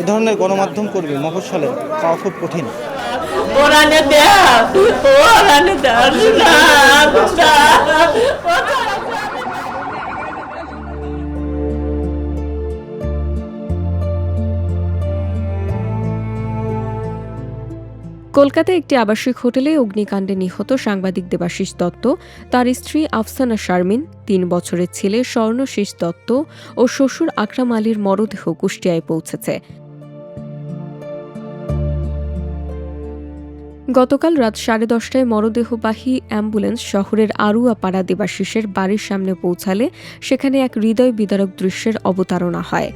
এ ধরনের গণমাধ্যম কর্মী মফস্বলে পাওয়া খুব কঠিন। কলকাতায় একটি আবাসিক হোটেলে অগ্নিকাণ্ডে নিহত সাংবাদিক দেবাশিস দত্ত, তার স্ত্রী আফসানা শারমিন, ৩ বছরের ছেলে স্বর্ণশীষ দত্ত ও শ্বশুর আকরাম আলীর মরদেহ কুষ্টিয়ায় পৌঁছেছে। গতকাল রাত 10:30টায় মরদেহবাহী অ্যাম্বুলেন্স শহরের আরুয়াপাড়া দেবাশিসের বাড়ির সামনে পৌঁছালে সেখানে এক হৃদয় বিদারক দৃশ্যের অবতারণা হয়।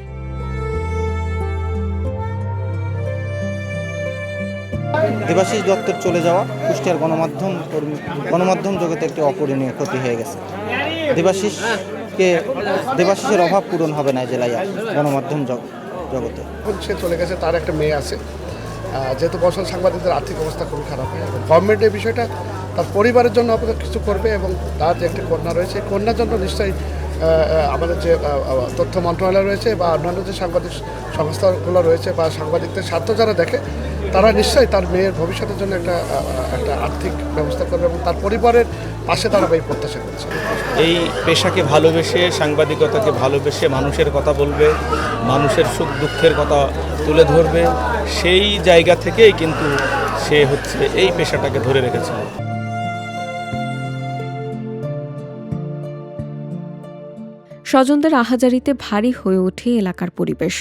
দেবাশিস দত্তের চলে যাওয়া কুষ্টিয়ার গণমাধ্যম জগতে একটি অপূরণীয় ক্ষতি হয়ে গেছে। দেবাশিসের অভাব পূরণ হবে না জেলায় গণমাধ্যম জগতে। সে চলে গেছে, তার একটা মেয়ে আছে, যেহেতু বর্ষণ সাংবাদিকদের আর্থিক অবস্থা খুবই খারাপ হয় এবং গভর্নমেন্ট এই বিষয়টা তার পরিবারের জন্য আপনাদের কিছু করবে এবং তার যে একটি কন্যা রয়েছে এই কন্যার জন্য নিশ্চয়ই আমাদের যে তথ্য মন্ত্রণালয় রয়েছে বা অন্যান্য যে সাংবাদিক সংস্থাগুলো রয়েছে বা সাংবাদিকদের স্বার্থ যারা দেখে তারা নিশ্চয়ই তার মেয়ের ভবিষ্যতের জন্য একটা আর্থিক ব্যবস্থা করবে এবং তার পরিবারের পাশে দাঁড়াবে এই প্রত্যাশা করছে। এই পেশাকে ভালোবেসে, সাংবাদিকতাকে ভালোবেসে মানুষের কথা বলবে, মানুষের সুখ দুঃখের কথা তুলে ধরবে, সেই জায়গা থেকেই কিন্তু সে এই পেশাটাকে ধরে রেখেছিল। স্বজনদের আহাজারিতে ভারী হয়ে ওঠে এলাকার পরিবেশ।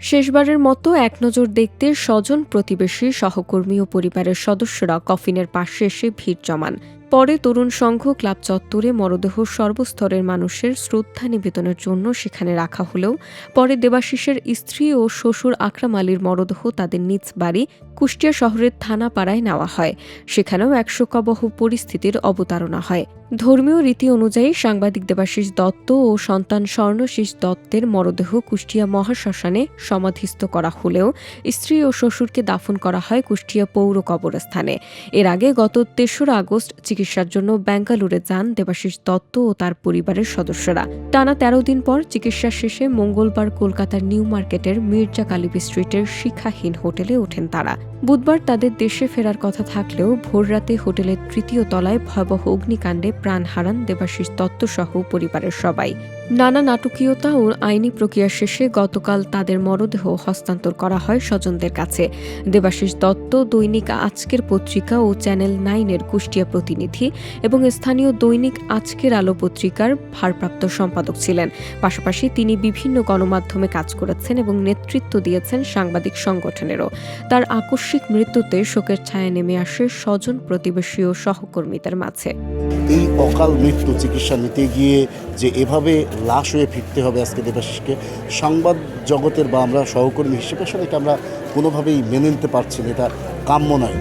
শেষবারের মতো এক নজর দেখতে স্বজন, প্রতিবেশী, সহকর্মী ও পরিবারের সদস্যরা কফিনের পাশে এসে ভিড় জমান। পরে তরুণ সংঘ ক্লাব চত্বরে মরদেহ সর্বস্তরের মানুষের শ্রদ্ধা নিবেদনের জন্য সেখানে রাখা হলেও পরে দেবাশিসের স্ত্রী ও শ্বশুর আকরাম আলীর মরদেহ তাদের নিজ বাড়ি কুষ্টিয়া শহরের থানাপাড়ায় নেওয়া হয়। সেখানেও এক শোকাবহ পরিস্থিতির অবতারণা হয়। ধর্মীয় রীতি অনুযায়ী সাংবাদিক দেবাশিস দত্ত ও সন্তান স্বর্ণশীষ দত্তের মরদেহ কুষ্টিয়া মহাশ্মশানে সমাধিস্থ করা হলেও স্ত্রী ও শ্বশুরকে দাফন করা হয় কুষ্টিয়া পৌর কবরস্থানে। এর আগে গত ৩রা আগস্ট চিকিৎসার জন্য বেঙ্গালুরে যান দেবাশিস দত্ত ও তার পরিবারের সদস্যরা। টানা ১৩ দিন পর চিকিৎসা শেষে মঙ্গলবার কলকাতার নিউ মার্কেটের মির্জা কালিব স্ট্রিটের শিখাহীন হোটেলে ওঠেন তারা। বুধবার তাদের দেশে ফেরার কথা থাকলেও ভোররাতে হোটেলের ৩য় তলায় ভয়াবহ অগ্নিকাণ্ডে প্রাণ হারান দেবাশিস দত্ত সহ পরিবারের সবাই। নানা নাটকীয়তা ও আইনি প্রক্রিয়া শেষে গতকাল তাদের মরদেহ হস্তান্তর করা হয় স্বজনদের কাছে। দেবাশিস দত্ত দৈনিক আজকের পত্রিকা ও চ্যানেল 9-এর কুষ্টিয়া প্রতিনিধি এবং স্থানীয় দৈনিক আজকের আলো পত্রিকার ভারপ্রাপ্ত সম্পাদক ছিলেন। পাশাপাশি তিনি বিভিন্ন গণমাধ্যমে কাজ করেছেন এবং নেতৃত্ব দিয়েছেন সাংবাদিক সংগঠনেরও। তার আকস্মিক মৃত্যুতে শোকের ছায়া নেমে আসে স্বজন, প্রতিবেশী ও সহকর্মীদের মাঝে। এই অকাল মৃত্যু চিকিৎসা নিতে গিয়ে যে এভাবে লাশ হয়ে ফিরতে হবে আজকে দেবাশিসকে, সংবাদ জগতের বা আমরা সহকর্মী হিসেবে আসলে এটা আমরা কোনোভাবেই মেনে নিতে পারছি না, এটা কাম্য নয়।